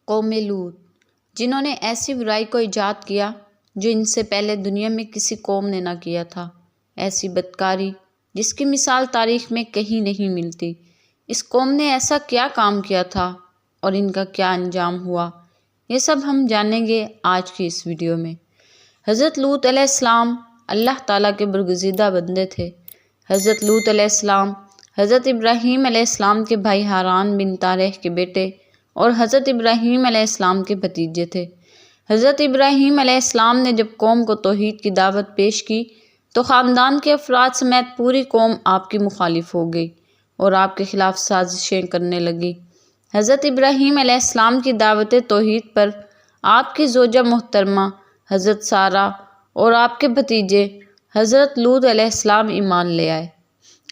قوم لوط، جنہوں نے ایسی برائی کو ایجاد کیا جو ان سے پہلے دنیا میں کسی قوم نے نہ کیا تھا، ایسی بدکاری جس کی مثال تاریخ میں کہیں نہیں ملتی۔ اس قوم نے ایسا کیا کام کیا تھا اور ان کا کیا انجام ہوا، یہ سب ہم جانیں گے آج کی اس ویڈیو میں۔ حضرت لوط علیہ السلام اللہ تعالیٰ کے برگزیدہ بندے تھے۔ حضرت لوط علیہ السلام حضرت ابراہیم علیہ السلام کے بھائی ہاران بن تارح کے بیٹے اور حضرت ابراہیم علیہ السلام کے بھتیجے تھے۔ حضرت ابراہیم علیہ السلام نے جب قوم کو توحید کی دعوت پیش کی تو خاندان کے افراد سمیت پوری قوم آپ کی مخالف ہو گئی اور آپ کے خلاف سازشیں کرنے لگی۔ حضرت ابراہیم علیہ السلام کی دعوت توحید پر آپ کی زوجہ محترمہ حضرت سارہ اور آپ کے بھتیجے حضرت لوط علیہ السلام ایمان لے آئے۔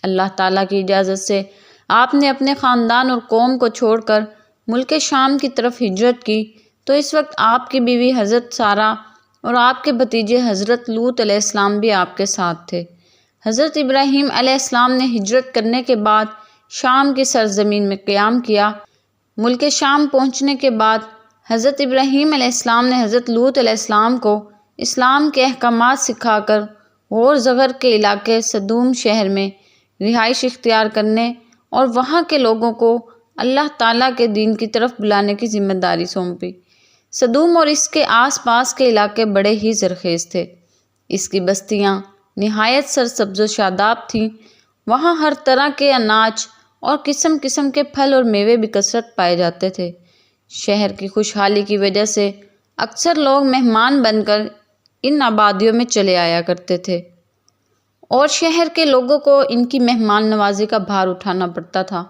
اللہ تعالیٰ کی اجازت سے آپ نے اپنے خاندان اور قوم کو چھوڑ کر ملک شام کی طرف ہجرت کی تو اس وقت آپ کی بیوی حضرت سارہ اور آپ کے بھتیجے حضرت لوط علیہ السلام بھی آپ کے ساتھ تھے۔ حضرت ابراہیم علیہ السلام نے ہجرت کرنے کے بعد شام کی سرزمین میں قیام کیا۔ ملک شام پہنچنے کے بعد حضرت ابراہیم علیہ السلام نے حضرت لوط علیہ السلام کو اسلام کے احکامات سکھا کر غور زغر کے علاقے سدوم شہر میں رہائش اختیار کرنے اور وہاں کے لوگوں کو اللہ تعالیٰ کے دین کی طرف بلانے کی ذمہ داری سونپی۔ سدوم اور اس کے آس پاس کے علاقے بڑے ہی زرخیز تھے۔ اس کی بستیاں نہایت سرسبز و شاداب تھیں۔ وہاں ہر طرح کے اناج اور قسم قسم کے پھل اور میوے بھی کثرت پائے جاتے تھے۔ شہر کی خوشحالی کی وجہ سے اکثر لوگ مہمان بن کر ان آبادیوں میں چلے آیا کرتے تھے اور شہر کے لوگوں کو ان کی مہمان نوازی کا بھار اٹھانا پڑتا تھا۔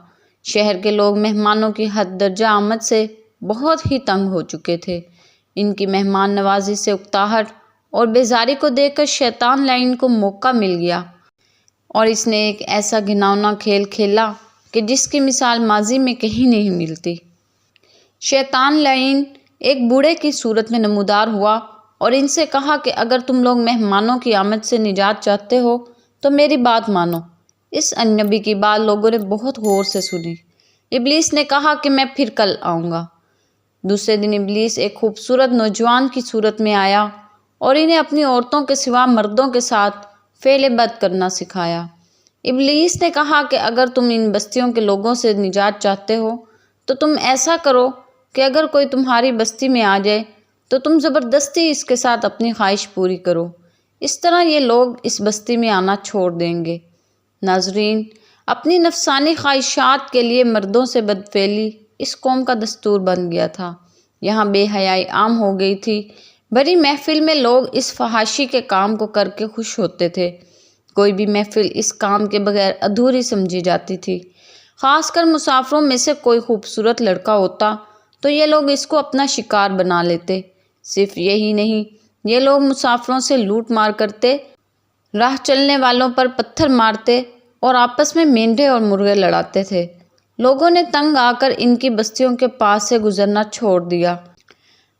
شہر کے لوگ مہمانوں کی حد درجہ آمد سے بہت ہی تنگ ہو چکے تھے۔ ان کی مہمان نوازی سے اکتاہٹ اور بیزاری کو دیکھ کر شیطان لعین کو موقع مل گیا اور اس نے ایک ایسا گھناؤنا کھیل کھیلا کہ جس کی مثال ماضی میں کہیں نہیں ملتی۔ شیطان لعین ایک بوڑھے کی صورت میں نمودار ہوا اور ان سے کہا کہ اگر تم لوگ مہمانوں کی آمد سے نجات چاہتے ہو تو میری بات مانو۔ اس اجنبی کی بات لوگوں نے بہت غور سے سنی۔ ابلیس نے کہا کہ میں پھر کل آؤں گا۔ دوسرے دن ابلیس ایک خوبصورت نوجوان کی صورت میں آیا اور انہیں اپنی عورتوں کے سوا مردوں کے ساتھ فعل بد کرنا سکھایا۔ ابلیس نے کہا کہ اگر تم ان بستیوں کے لوگوں سے نجات چاہتے ہو تو تم ایسا کرو کہ اگر کوئی تمہاری بستی میں آ جائے تو تم زبردستی اس کے ساتھ اپنی خواہش پوری کرو، اس طرح یہ لوگ اس بستی میں آنا چھوڑ دیں گے۔ ناظرین، اپنی نفسانی خواہشات کے لیے مردوں سے بدفعلی اس قوم کا دستور بن گیا تھا۔ یہاں بے حیائی عام ہو گئی تھی۔ بڑی محفل میں لوگ اس فحاشی کے کام کو کر کے خوش ہوتے تھے۔ کوئی بھی محفل اس کام کے بغیر ادھوری سمجھی جاتی تھی۔ خاص کر مسافروں میں سے کوئی خوبصورت لڑکا ہوتا تو یہ لوگ اس کو اپنا شکار بنا لیتے۔ صرف یہی نہیں، یہ لوگ مسافروں سے لوٹ مار کرتے، راہ چلنے والوں پر پتھر مارتے اور آپس میں مینڈھے اور مرغے لڑاتے تھے۔ لوگوں نے تنگ آ کر ان کی بستیوں کے پاس سے گزرنا چھوڑ دیا۔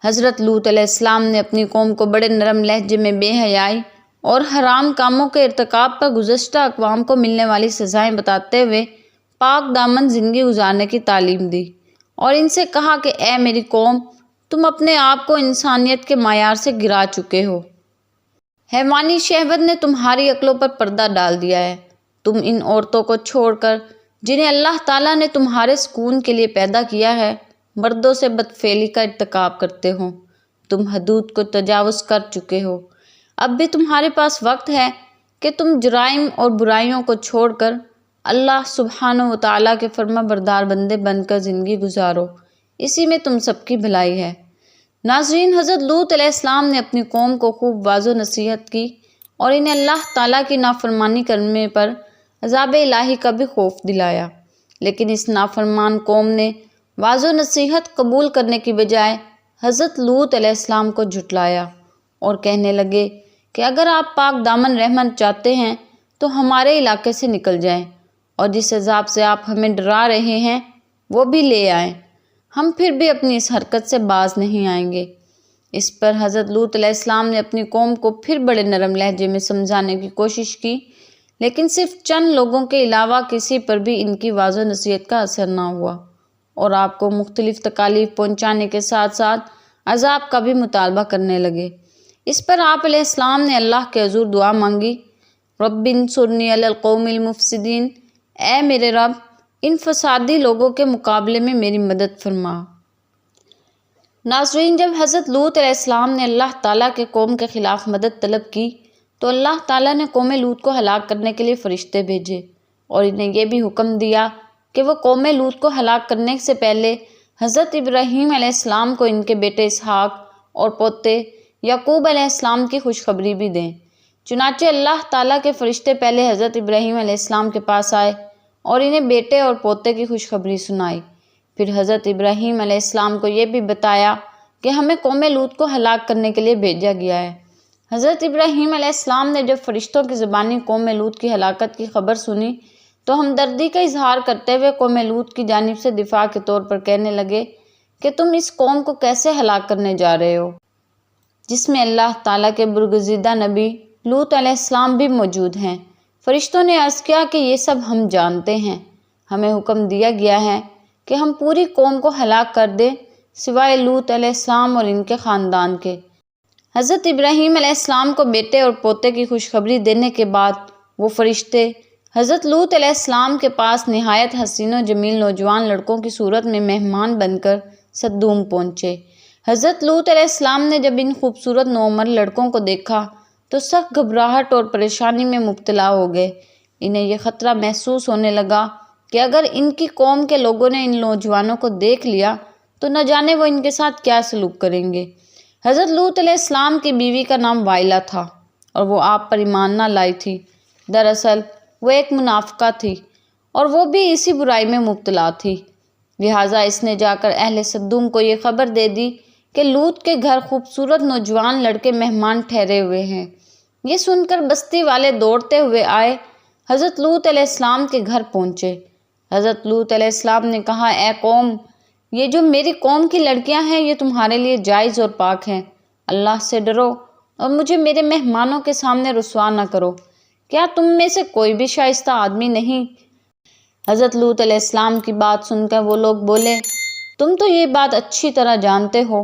حضرت لوط علیہ السلام نے اپنی قوم کو بڑے نرم لہجے میں بے حیائی اور حرام کاموں کے ارتکاب پر گزشتہ اقوام کو ملنے والی سزائیں بتاتے ہوئے پاک دامن زندگی گزارنے کی تعلیم دی اور ان سے کہا کہ اے میری قوم، تم اپنے آپ کو انسانیت کے معیار سے گرا چکے ہو۔ حیوانی شہوت نے تمہاری عقلوں پر پردہ ڈال دیا ہے۔ تم ان عورتوں کو چھوڑ کر جنہیں اللہ تعالیٰ نے تمہارے سکون کے لیے پیدا کیا ہے، مردوں سے بدفعلی کا ارتکاب کرتے ہو۔ تم حدود کو تجاوز کر چکے ہو۔ اب بھی تمہارے پاس وقت ہے کہ تم جرائم اور برائیوں کو چھوڑ کر اللہ سبحانہ و تعالیٰ کے فرما بردار بندے بن کر زندگی گزارو، اسی میں تم سب کی بھلائی ہے۔ ناظرین، حضرت لوط علیہ السلام نے اپنی قوم کو خوب واضح نصیحت کی اور انہیں اللہ تعالیٰ کی نافرمانی کرنے پر عذاب الہی کا بھی خوف دلایا، لیکن اس نافرمان قوم نے واضح نصیحت قبول کرنے کی بجائے حضرت لوط علیہ السلام کو جھٹلایا اور کہنے لگے کہ اگر آپ پاک دامن رحمت چاہتے ہیں تو ہمارے علاقے سے نکل جائیں اور جس عذاب سے آپ ہمیں ڈرا رہے ہیں وہ بھی لے آئیں، ہم پھر بھی اپنی اس حرکت سے باز نہیں آئیں گے۔ اس پر حضرت لوط علیہ السلام نے اپنی قوم کو پھر بڑے نرم لہجے میں سمجھانے کی کوشش کی، لیکن صرف چند لوگوں کے علاوہ کسی پر بھی ان کی واضح نصیحت کا اثر نہ ہوا اور آپ کو مختلف تکالیف پہنچانے کے ساتھ ساتھ عذاب کا بھی مطالبہ کرنے لگے۔ اس پر آپ علیہ السلام نے اللہ کے حضور دعا مانگی، رب انصرنی علی القوم المفسدین، اے میرے رب ان فسادی لوگوں کے مقابلے میں میری مدد فرما۔ ناظرین، جب حضرت لوط علیہ السلام نے اللہ تعالیٰ کے قوم کے خلاف مدد طلب کی تو اللہ تعالیٰ نے قوم لوط کو ہلاک کرنے کے لیے فرشتے بھیجے اور انہیں یہ بھی حکم دیا کہ وہ قوم لوط کو ہلاک کرنے سے پہلے حضرت ابراہیم علیہ السلام کو ان کے بیٹے اسحاق اور پوتے یعقوب علیہ السلام کی خوشخبری بھی دیں۔ چنانچہ اللہ تعالیٰ کے فرشتے پہلے حضرت ابراہیم علیہ السلام کے پاس آئے اور انہیں بیٹے اور پوتے کی خوشخبری سنائی۔ پھر حضرت ابراہیم علیہ السلام کو یہ بھی بتایا کہ ہمیں قوم لوط کو ہلاک کرنے کے لیے بھیجا گیا ہے۔ حضرت ابراہیم علیہ السلام نے جب فرشتوں کی زبانی قوم لوط کی ہلاکت کی خبر سنی تو ہمدردی کا اظہار کرتے ہوئے قوم لوط کی جانب سے دفاع کے طور پر کہنے لگے کہ تم اس قوم کو کیسے ہلاک کرنے جا رہے ہو جس میں اللہ تعالیٰ کے برگزیدہ نبی لوط علیہ السلام بھی موجود ہیں۔ فرشتوں نے عرض کیا کہ یہ سب ہم جانتے ہیں، ہمیں حکم دیا گیا ہے کہ ہم پوری قوم کو ہلاک کر دیں سوائے لوط علیہ السلام اور ان کے خاندان کے۔ حضرت ابراہیم علیہ السلام کو بیٹے اور پوتے کی خوشخبری دینے کے بعد وہ فرشتے حضرت لوط علیہ السلام کے پاس نہایت حسین و جمیل نوجوان لڑکوں کی صورت میں مہمان بن کر صدوم پہنچے۔ حضرت لوط علیہ السلام نے جب ان خوبصورت نوعمر لڑکوں کو دیکھا تو سخت گھبراہٹ اور پریشانی میں مبتلا ہو گئے۔ انہیں یہ خطرہ محسوس ہونے لگا کہ اگر ان کی قوم کے لوگوں نے ان نوجوانوں کو دیکھ لیا تو نہ جانے وہ ان کے ساتھ کیا سلوک کریں گے۔ حضرت لوط علیہ السلام کی بیوی کا نام وائلہ تھا اور وہ آپ پر ایمان نہ لائی تھی۔ دراصل وہ ایک منافقہ تھی اور وہ بھی اسی برائی میں مبتلا تھی، لہٰذا اس نے جا کر اہل صدوم کو یہ خبر دے دی کہ لوط کے گھر خوبصورت نوجوان لڑکے مہمان ٹھہرے ہوئے ہیں۔ یہ سن کر بستی والے دوڑتے ہوئے آئے، حضرت لوط علیہ السلام کے گھر پہنچے۔ حضرت لوط علیہ السلام نے کہا، اے قوم، یہ جو میری قوم کی لڑکیاں ہیں یہ تمہارے لیے جائز اور پاک ہیں، اللہ سے ڈرو اور مجھے میرے مہمانوں کے سامنے رسوا نہ کرو۔ کیا تم میں سے کوئی بھی شائستہ آدمی نہیں؟ حضرت لوط علیہ السلام کی بات سن کر وہ لوگ بولے، تم تو یہ بات اچھی طرح جانتے ہو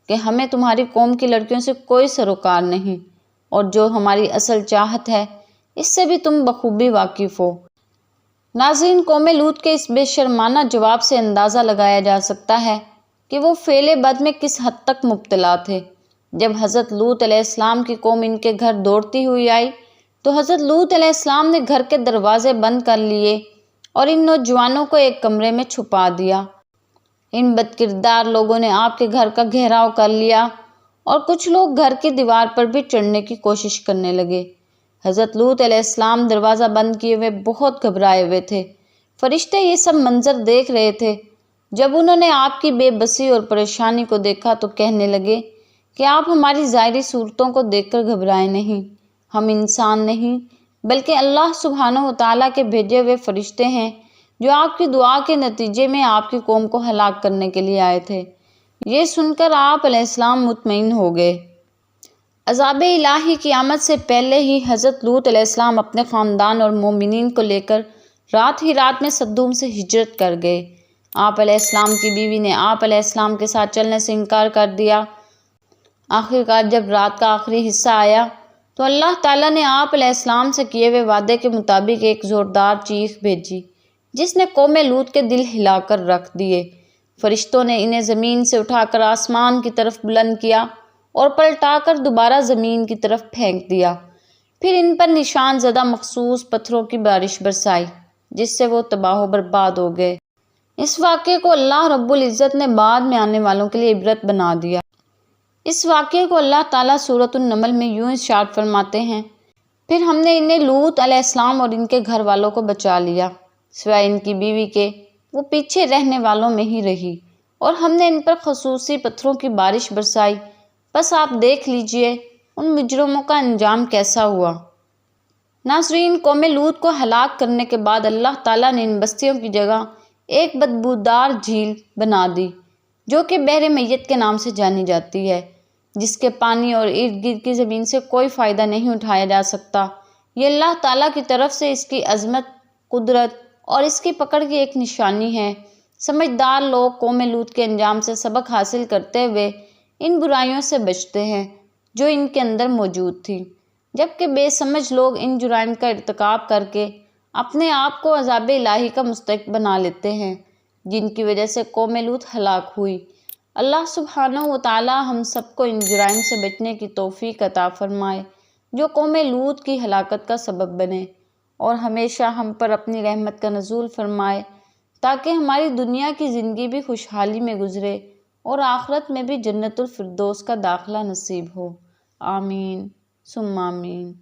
کہ ہمیں تمہاری قوم کی لڑکیوں سے کوئی سروکار نہیں، اور جو ہماری اصل چاہت ہے اس سے بھی تم بخوبی واقف ہو۔ ناظرین، قوم لوط کے اس بے شرمانہ جواب سے اندازہ لگایا جا سکتا ہے کہ وہ فعل بد میں کس حد تک مبتلا تھے۔ جب حضرت لوط علیہ السلام کی قوم ان کے گھر دوڑتی ہوئی آئی تو حضرت لوط علیہ السلام نے گھر کے دروازے بند کر لیے اور ان نوجوانوں کو ایک کمرے میں چھپا دیا۔ ان بد کردار لوگوں نے آپ کے گھر کا گھیراؤ کر لیا اور کچھ لوگ گھر کی دیوار پر بھی چڑھنے کی کوشش کرنے لگے۔ حضرت لوط علیہ السلام دروازہ بند کیے ہوئے بہت گھبرائے ہوئے تھے۔ فرشتے یہ سب منظر دیکھ رہے تھے۔ جب انہوں نے آپ کی بے بسی اور پریشانی کو دیکھا تو کہنے لگے کہ آپ ہماری ظاہری صورتوں کو دیکھ کر گھبرائے نہیں، ہم انسان نہیں بلکہ اللہ سبحانہ و تعالیٰ کے بھیجے ہوئے فرشتے ہیں جو آپ کی دعا کے نتیجے میں آپ کی قوم کو ہلاک کرنے کے لیے آئے تھے۔ یہ سن کر آپ علیہ السلام مطمئن ہو گئے۔ عذاب الہی کی آمد سے پہلے ہی حضرت لوط علیہ السلام اپنے خاندان اور مومنین کو لے کر رات ہی رات میں صدوم سے ہجرت کر گئے۔ آپ علیہ السلام کی بیوی نے آپ علیہ السلام کے ساتھ چلنے سے انکار کر دیا۔ آخرکار جب رات کا آخری حصہ آیا تو اللہ تعالیٰ نے آپ علیہ السلام سے کیے ہوئے وعدے کے مطابق ایک زوردار چیخ بھیجی جس نے قوم لوط کے دل ہلا کر رکھ دیے۔ فرشتوں نے انہیں زمین سے اٹھا کر آسمان کی طرف بلند کیا اور پلٹا کر دوبارہ زمین کی طرف پھینک دیا، پھر ان پر نشان زدہ مخصوص پتھروں کی بارش برسائی جس سے وہ تباہ و برباد ہو گئے۔ اس واقعے کو اللہ رب العزت نے بعد میں آنے والوں کے لیے عبرت بنا دیا۔ اس واقعے کو اللہ تعالیٰ سورۃ النمل میں یوں ارشاد فرماتے ہیں، پھر ہم نے انہیں لوط علیہ السلام اور ان کے گھر والوں کو بچا لیا، سوائے ان کی بیوی کے وہ پیچھے رہنے والوں میں ہی رہی، اور ہم نے ان پر خصوصی پتھروں کی بارش برسائی۔ بس آپ دیکھ لیجئے ان مجرموں کا انجام کیسا ہوا۔ ناظرین، قوم لوط کو ہلاک کرنے کے بعد اللہ تعالیٰ نے ان بستیوں کی جگہ ایک بدبودار جھیل بنا دی جو کہ بحر میت کے نام سے جانی جاتی ہے، جس کے پانی اور ارد گرد کی زمین سے کوئی فائدہ نہیں اٹھایا جا سکتا۔ یہ اللہ تعالیٰ کی طرف سے اس کی عظمت، قدرت اور اس کی پکڑ کی ایک نشانی ہے۔ سمجھدار لوگ قوم لوط کے انجام سے سبق حاصل کرتے ہوئے ان برائیوں سے بچتے ہیں جو ان کے اندر موجود تھی، جبکہ بے سمجھ لوگ ان جرائم کا ارتکاب کر کے اپنے آپ کو عذاب الہی کا مستحق بنا لیتے ہیں، جن کی وجہ سے قوم لوط ہلاک ہوئی۔ اللہ سبحانہ و تعالی ہم سب کو ان جرائم سے بچنے کی توفیق عطا فرمائے جو قوم لوط کی ہلاکت کا سبب بنے، اور ہمیشہ ہم پر اپنی رحمت کا نزول فرمائے تاکہ ہماری دنیا کی زندگی بھی خوشحالی میں گزرے اور آخرت میں بھی جنت الفردوس کا داخلہ نصیب ہو۔ آمین ثم آمین۔